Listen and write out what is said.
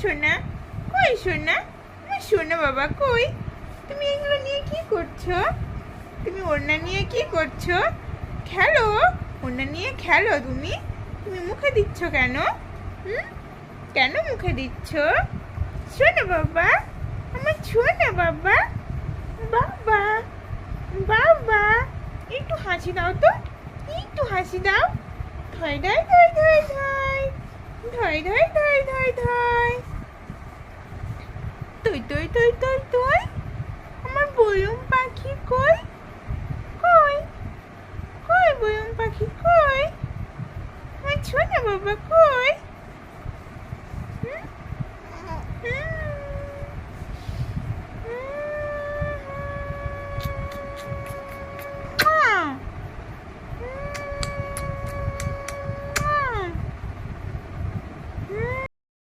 সোনা, কই সোনা, আমার সোনা বাবা কই? তুমি এগুলো নিয়ে কি করছো? তুমি ওড়না নিয়ে কি করছো? খেলো, ওড়না নিয়ে খেলো। তুমি তুমি মুখে দিচ্ছ কেন? হুম, কেন মুখে দিচ্ছ? শোনো বাবা, আমার শোনো বাবা, বাবা, বাবা, একটু হাসি দাও তো, একটু হাসি দাও। ধয় ধয় ধয় ধয় ধয়, ধয় ধয় ধয় ধয় ধয়, তুই তুই তুই তুই তুই, আমার বয়ম পাখি কই? কই, কই বয়ম পাখি কই? আমার ছোনা বাবা কই?